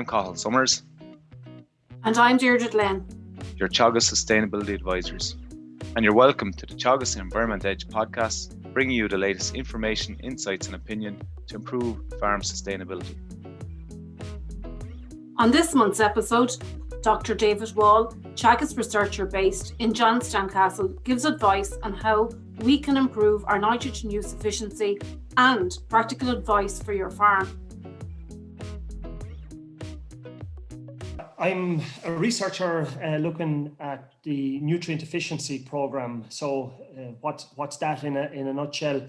I'm Cathal Summers. And I'm Deirdre, Glynn, your Teagasc Sustainability Advisors. And you're welcome to the Teagasc Environment Edge podcast, bringing you the latest information, insights and opinion to improve farm sustainability. On this month's episode, Dr. David Wall, Teagasc researcher based in Johnstown, Cathal, gives advice on how we can improve our nitrogen use efficiency and practical advice for your farm. I'm a researcher looking at the nutrient efficiency program. So what's that in a nutshell?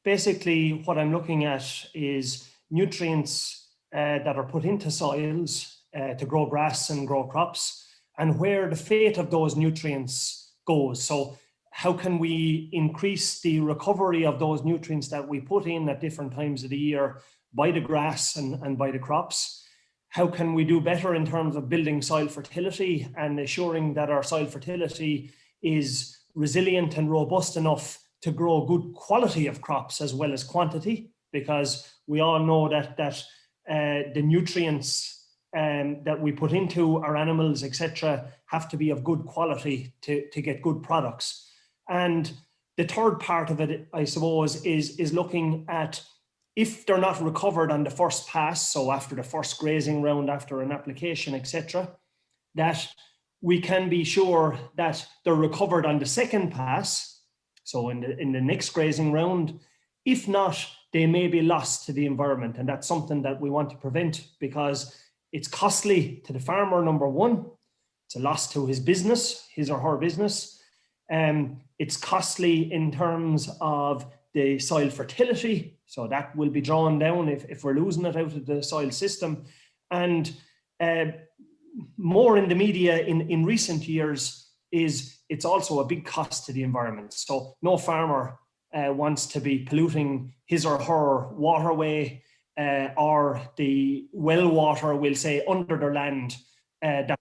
Basically, what I'm looking at is nutrients that are put into soils to grow grass and grow crops, and where the fate of those nutrients goes. So how can we increase the recovery of those nutrients that we put in at different times of the year by the grass and by the crops? How can we do better in terms of building soil fertility and assuring that our soil fertility is resilient and robust enough to grow good quality of crops as well as quantity? Because we all know that the nutrients that we put into our animals, etc., have to be of good quality to get good products. And the third part of it, I suppose, is looking at if they're not recovered on the first pass, so after the first grazing round, after an application, etc., that we can be sure that they're recovered on the second pass, so in the next grazing round. If not, they may be lost to the environment, and that's something that we want to prevent because it's costly to the farmer, number one. It's a loss to his business, his or her business. It's costly in terms of the soil fertility, so that will be drawn down if we're losing it out of the soil system. And more in the media in recent years is it's also a big cost to the environment. So no farmer wants to be polluting his or her waterway or the well water, we'll say, under their land that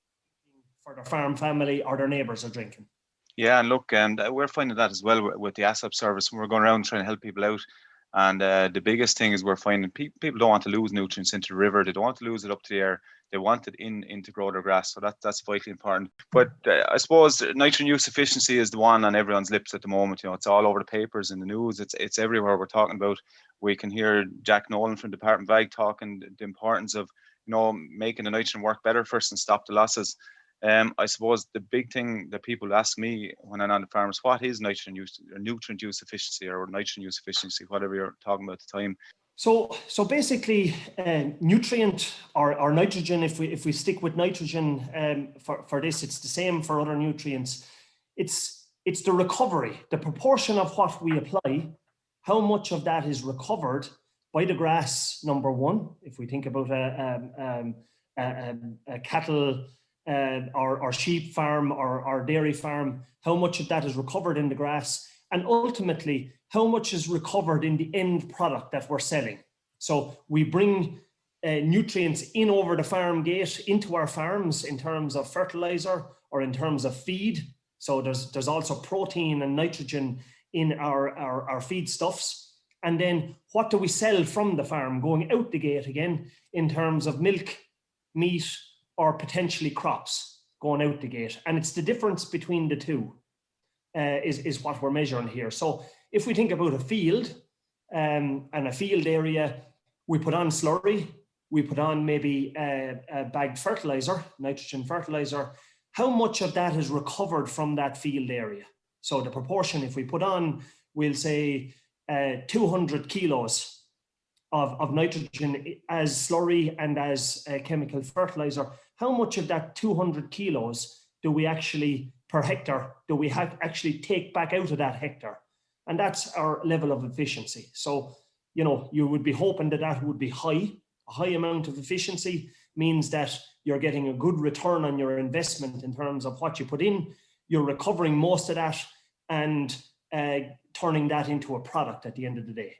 for their farm family or their neighbours are drinking. Yeah, and look, and we're finding that as well with the ASAP service when we're going around trying to help people out. And the biggest thing is we're finding people don't want to lose nutrients into the river. They don't want to lose it up to the air. They want it in to grow their grass. So that's vitally important. But I suppose nitrogen use efficiency is the one on everyone's lips at the moment. You know, it's all over the papers and the news. It's everywhere we're talking about. We can hear Jack Nolan from Department of Ag talking the importance of, you know, making the nitrogen work better first and stop the losses. I suppose the big thing that people ask me when I'm on the farm is what is nitrogen use or nutrient use efficiency or nitrogen use efficiency, whatever you're talking about at the time. So basically, nutrient or nitrogen, if we stick with nitrogen for this, it's the same for other nutrients. It's the recovery, the proportion of what we apply, how much of that is recovered by the grass, number one. If we think about a cattle or sheep farm or dairy farm, how much of that is recovered in the grass, and ultimately how much is recovered in the end product that we're selling. So we bring nutrients in over the farm gate into our farms in terms of fertilizer or in terms of feed. So there's also protein and nitrogen in our feedstuffs. And then what do we sell from the farm going out the gate again in terms of milk, meat, or potentially crops going out the gate? And it's the difference between the two is what we're measuring here. So if we think about a field and a field area, we put on slurry, we put on maybe a bagged fertilizer, nitrogen fertilizer. How much of that is recovered from that field area? So the proportion, if we put on, we'll say 200 kilos of nitrogen as slurry and as chemical fertilizer, how much of that 200 kilos do we actually, per hectare, do we actually take back out of that hectare? And that's our level of efficiency. So, you know, you would be hoping that would be high. A high amount of efficiency means that you're getting a good return on your investment in terms of what you put in. You're recovering most of that and turning that into a product at the end of the day.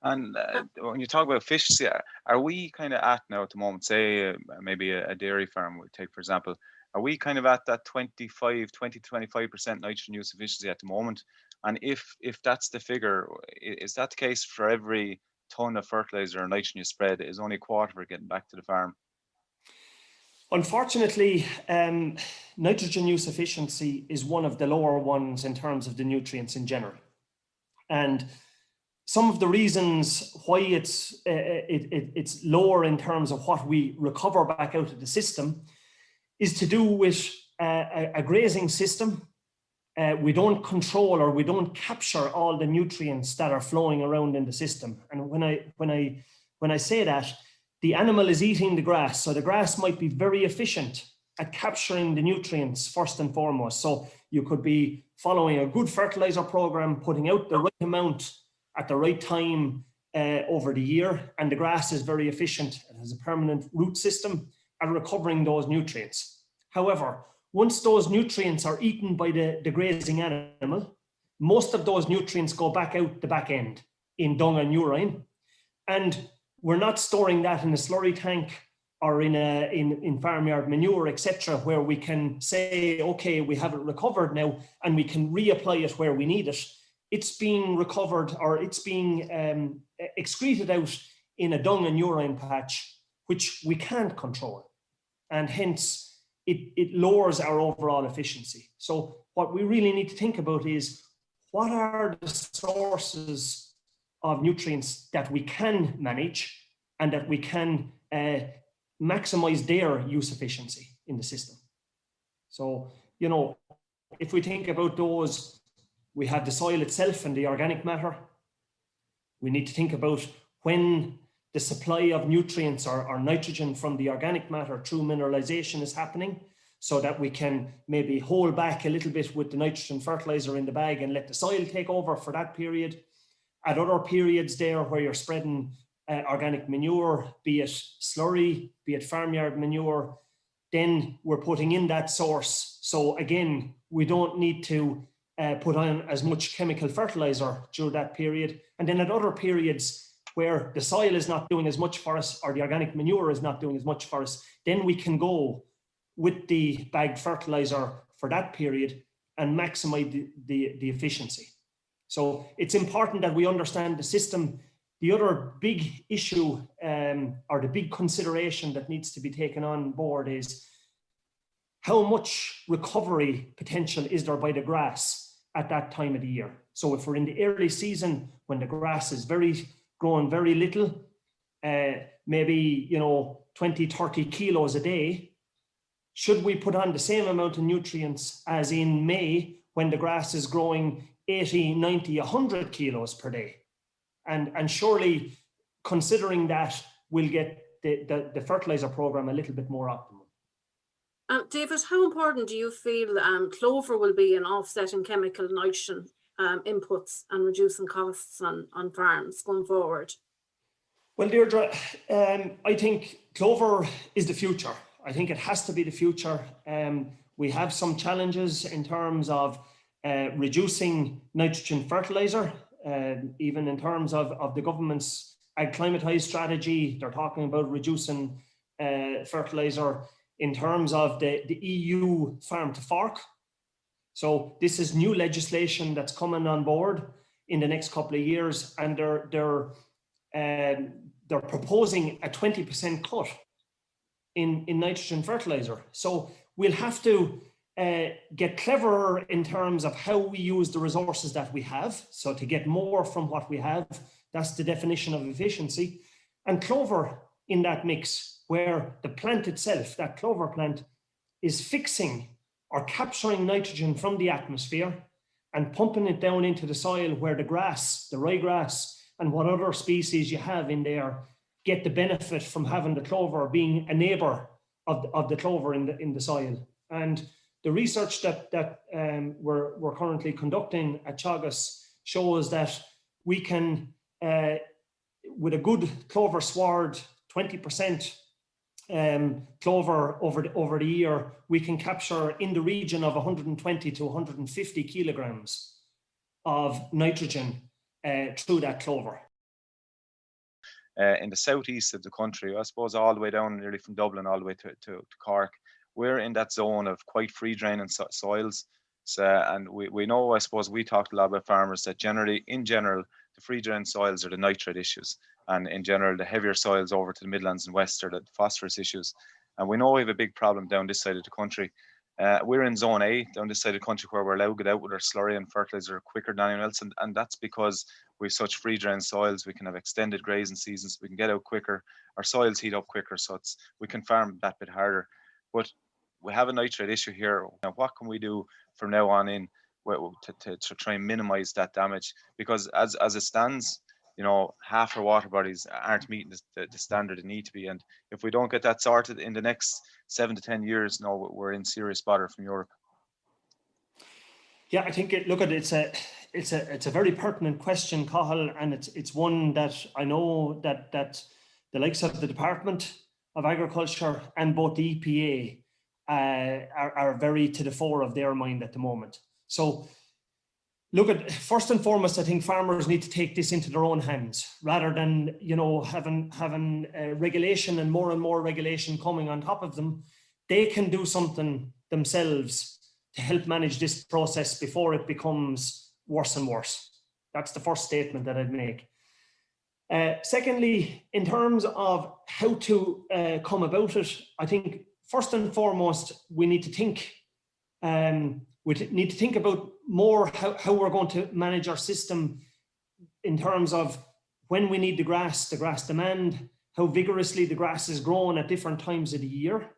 And when you talk about efficiency, are we kind of at now at the moment, say maybe a dairy farm we take, for example, are we kind of at that 20 to 25% nitrogen use efficiency at the moment? And if that's the figure, is that the case for every ton of fertilizer or nitrogen you spread, is only a quarter of it getting back to the farm? Unfortunately, nitrogen use efficiency is one of the lower ones in terms of the nutrients in general. And some of the reasons why it's lower in terms of what we recover back out of the system is to do with a grazing system. We don't control or we don't capture all the nutrients that are flowing around in the system. And when I say that, the animal is eating the grass, so the grass might be very efficient at capturing the nutrients first and foremost. So you could be following a good fertilizer program, putting out the right amount at the right time over the year, and the grass is very efficient. It has a permanent root system at recovering those nutrients. However, once those nutrients are eaten by the grazing animal, most of those nutrients go back out the back end in dung and urine, and we're not storing that in a slurry tank or in farmyard manure, etc., where we can say, okay, we have it recovered now and we can reapply it where we need it. It's being recovered, or it's being excreted out in a dung and urine patch, which we can't control. And hence, it lowers our overall efficiency. So what we really need to think about is, what are the sources of nutrients that we can manage and that we can maximize their use efficiency in the system. So, you know, if we think about those, we have the soil itself and the organic matter. We need to think about when the supply of nutrients or nitrogen from the organic matter through mineralization is happening, so that we can maybe hold back a little bit with the nitrogen fertilizer in the bag and let the soil take over for that period. At other periods there where you're spreading organic manure, be it slurry, be it farmyard manure, then we're putting in that source. So again, we don't need to put on as much chemical fertilizer through that period. And then at other periods where the soil is not doing as much for us, or the organic manure is not doing as much for us, then we can go with the bagged fertilizer for that period and maximize the efficiency. So it's important that we understand the system. The other big issue or the big consideration that needs to be taken on board is, how much recovery potential is there by the grass at that time of the year? So if we're in the early season when the grass is growing very little, maybe 20, 30 kilos a day, should we put on the same amount of nutrients as in May when the grass is growing 80, 90, 100 kilos per day? And surely, considering that, we'll get the fertilizer program a little bit more optimal. David, how important do you feel clover will be in offsetting chemical nitrogen inputs and reducing costs on farms going forward? Well, Deirdre, I think clover is the future. I think it has to be the future. We have some challenges in terms of reducing nitrogen fertilizer, even in terms of the government's ag-climatized strategy. They're talking about reducing fertilizer in terms of the EU farm to fork. So this is new legislation that's coming on board in the next couple of years, and they're proposing a 20% cut in nitrogen fertilizer. So we'll have to get cleverer in terms of how we use the resources that we have. So to get more from what we have, that's the definition of efficiency. And clover in that mix, where the plant itself, that clover plant, is fixing or capturing nitrogen from the atmosphere and pumping it down into the soil, where the grass, the ryegrass, and what other species you have in there get the benefit from having the clover being a neighbor of the clover in the soil. And the research that we're currently conducting at Teagasc shows that we can, with a good clover sward, 20% clover over the year, we can capture in the region of 120 to 150 kilograms of nitrogen through that clover. In the southeast of the country, I suppose all the way down nearly from Dublin all the way to Cork, we're in that zone of quite free draining soils. So, and we know, I suppose we talked a lot about farmers that in general, the free drain soils are the nitrate issues. And in general, the heavier soils over to the Midlands and West are the phosphorus issues. And we know we have a big problem down this side of the country. We're in zone A down this side of the country where we're allowed to get out with our slurry and fertilizer quicker than anyone else. And that's because we have such free drain soils. We can have extended grazing seasons. We can get out quicker. Our soils heat up quicker. So we can farm that bit harder. But we have a nitrate issue here. Now, what can we do from now on in to try and minimize that damage? Because as it stands, half our water bodies aren't meeting the standard they need to be. And if we don't get that sorted in the next 7 to 10 years, we're in serious bother from Europe. Yeah, I think it's a very pertinent question, Cathal, and it's one that I know that the likes of the Department of Agriculture and both the EPA are very to the fore of their mind at the moment. So first and foremost, I think farmers need to take this into their own hands rather than, having regulation and more regulation coming on top of them. They can do something themselves to help manage this process before it becomes worse and worse. That's the first statement that I'd make. Secondly, in terms of how to come about it, I think first and foremost, we need to think about more how we're going to manage our system in terms of when we need the grass demand, how vigorously the grass is grown at different times of the year,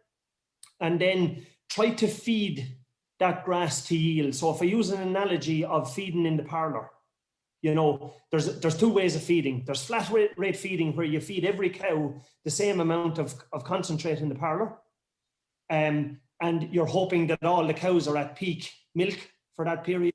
and then try to feed that grass to yield. So if I use an analogy of feeding in the parlour, there's two ways of feeding. There's flat rate feeding, where you feed every cow the same amount of concentrate in the parlour, and you're hoping that all the cows are at peak milk for that period.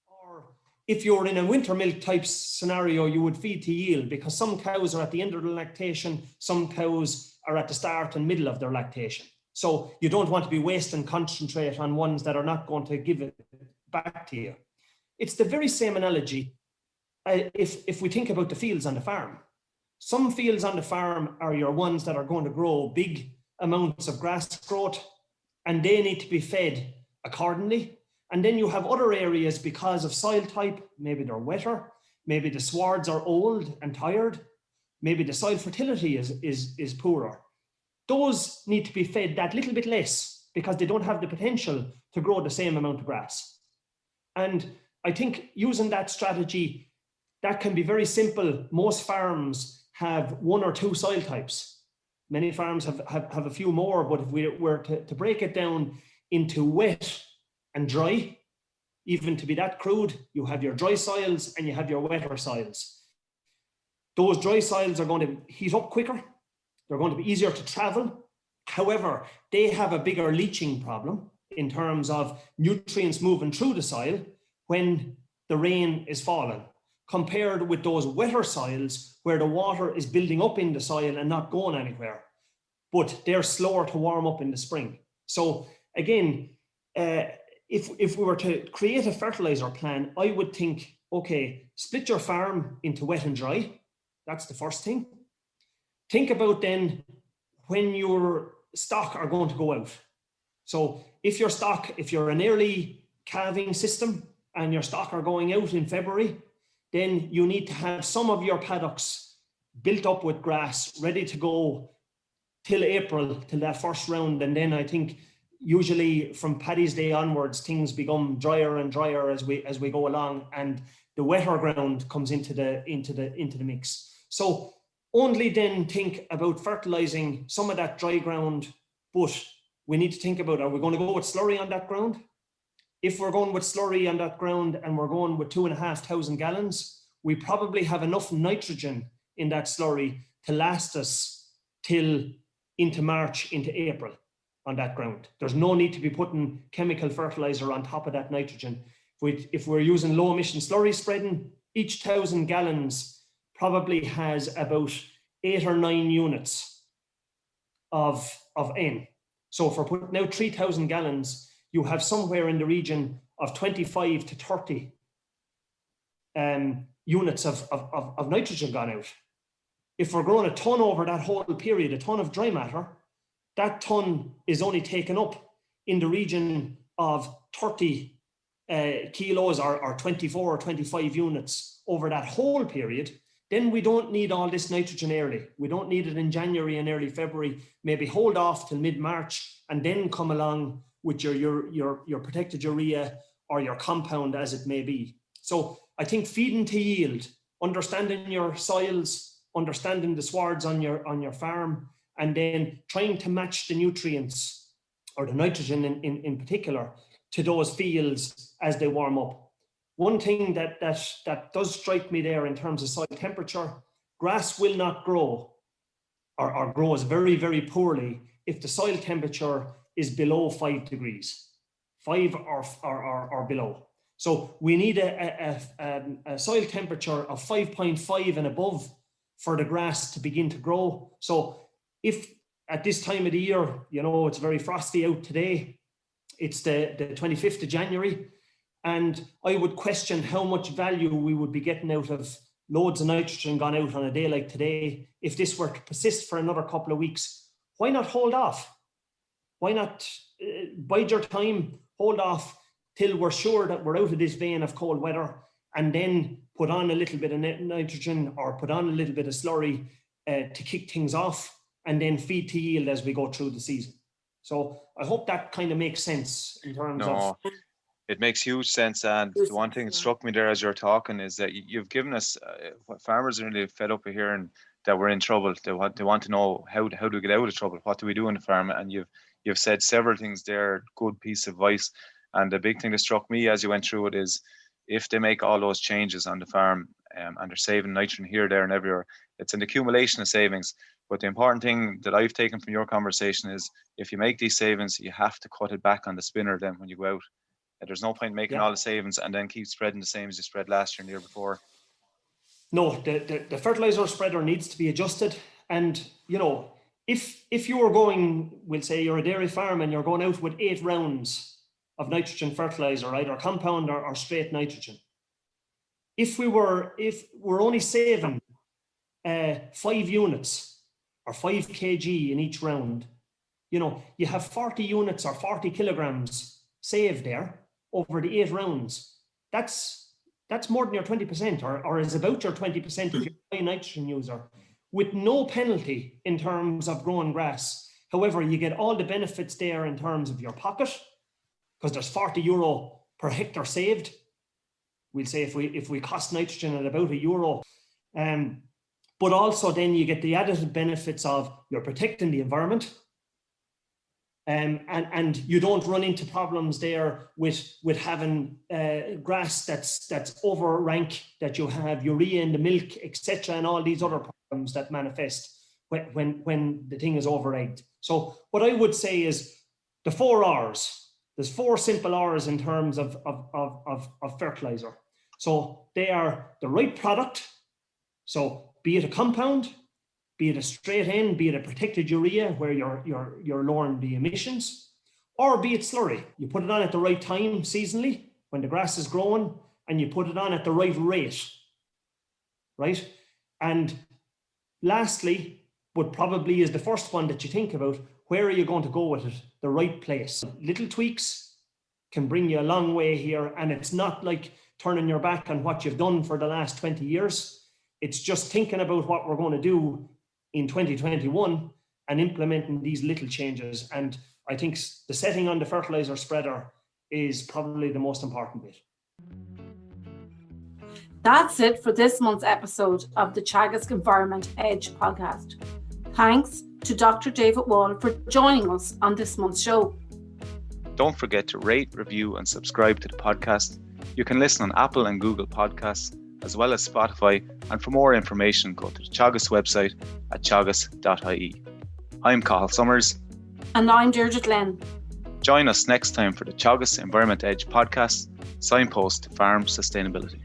Or if you're in a winter milk type scenario, you would feed to yield, because some cows are at the end of the lactation, some cows are at the start and middle of their lactation. So you don't want to be wasting concentrate on ones that are not going to give it back to you. It's the very same analogy if we think about the fields on the farm. Some fields on the farm are your ones that are going to grow big amounts of grass growth, and they need to be fed accordingly. And then you have other areas, because of soil type, maybe they're wetter, maybe the swards are old and tired, maybe the soil fertility is poorer. Those need to be fed that little bit less because they don't have the potential to grow the same amount of grass. And I think using that strategy, that can be very simple. Most farms have 1 or 2 soil types. Many farms have a few more, but if we were to break it down into wet and dry, even to be that crude, you have your dry soils and you have your wetter soils. Those dry soils are going to heat up quicker. They're going to be easier to travel. However, they have a bigger leaching problem in terms of nutrients moving through the soil when the rain is falling, compared with those wetter soils where the water is building up in the soil and not going anywhere, but they're slower to warm up in the spring. So again, if we were to create a fertilizer plan, I would think, okay, split your farm into wet and dry. That's the first thing. Think about then when your stock are going to go out. So if you're an early calving system and your stock are going out in February, then you need to have some of your paddocks built up with grass, ready to go till April, till that first round. And then I think usually from Paddy's Day onwards, things become drier and drier as we go along, and the wetter ground comes into the mix. So only then think about fertilizing some of that dry ground, but we need to think about, are we going to go with slurry on that ground? If we're going with slurry on that ground and we're going with 2,500 gallons, we probably have enough nitrogen in that slurry to last us till into March, into April on that ground. There's no need to be putting chemical fertilizer on top of that nitrogen. If we're using low emission slurry spreading, each 1,000 gallons probably has about 8 or 9 units of N. So if we're putting out 3,000 gallons, you have somewhere in the region of 25 to 30 units of nitrogen gone out. If we're growing a ton over that whole period, a ton of dry matter, that ton is only taken up in the region of 30 kilos or 24 or 25 units over that whole period, then we don't need all this nitrogen early. We don't need it in January and early February. Maybe hold off till mid-March and then come along with your protected urea or your compound, as it may be. So I think feeding to yield, understanding your soils, understanding the swards on your farm, and then trying to match the nutrients or the nitrogen in particular to those fields as they warm up. One thing that does strike me there in terms of soil temperature, grass will not grow or grows very, very poorly if the soil temperature is below 5 degrees, 5 or below. So we need a soil temperature of 5.5 and above for the grass to begin to grow. So if at this time of the year, it's very frosty out today, it's the 25th of January, and I would question how much value we would be getting out of loads of nitrogen gone out on a day like today. If this were to persist for another couple of weeks, why not hold off? Why not bide your time, hold off till we're sure that we're out of this vein of cold weather, and then put on a little bit of nitrogen or put on a little bit of slurry to kick things off, and then feed to yield as we go through the season. So I hope that kind of makes sense in terms of... It makes huge sense. And the one thing that struck me there as you're talking is that you've given us, what farmers are really fed up of hearing, that we're in trouble. They want to know how do we get out of trouble? What do we do in the farm? And you've said several things there, good piece of advice. And the big thing that struck me as you went through it is, if they make all those changes on the farm and they're saving nitrogen here, there and everywhere, it's an accumulation of savings. But the important thing that I've taken from your conversation is, if you make these savings, you have to cut it back on the spinner then when you go out. There's no point making all the savings and then keep spreading the same as you spread last year and the year before. No, the fertilizer spreader needs to be adjusted. And, if you were going, we'll say you're a dairy farm and you're going out with 8 rounds of nitrogen fertilizer, either compound or straight nitrogen. If we're only saving 5 units or 5 kg in each round, you have 40 units or 40 kilograms saved there over the 8 rounds. That's more than your 20%, or is about your 20% if you're a high nitrogen user, with no penalty in terms of growing grass. However, you get all the benefits there in terms of your pocket, because there's €40 per hectare saved. We'll say if we cost nitrogen at about €1. But also then you get the added benefits of you're protecting the environment. And you don't run into problems there with having grass that's over rank, that you have urea in the milk, etc., and all these other problems that manifest when the thing is over egged. So what I would say is the 4 R's. There's 4 simple R's in terms of fertilizer. So they are the right product. So be it a compound, be it a straight N, be it a protected urea where you're lowering the emissions, or be it slurry. You put it on at the right time seasonally when the grass is growing, and you put it on at the right rate, right? And lastly, but probably is the first one that you think about, where are you going to go with it? The right place. Little tweaks can bring you a long way here, and it's not like turning your back on what you've done for the last 20 years. It's just thinking about what we're going to do in 2021 and implementing these little changes. And I think the setting on the fertilizer spreader is probably the most important bit. That's it for this month's episode of the Teagasc Environment Edge podcast. Thanks to Dr. David Wall for joining us on this month's show. Don't forget to rate, review and subscribe to the podcast. You can listen on Apple and Google Podcasts, as well as Spotify, and for more information go to the Teagasc website at teagasc.ie. I'm Cathal Summers. And I'm Deirdre Glynn. Join us next time for the Teagasc Environment Edge podcast, signpost to farm sustainability.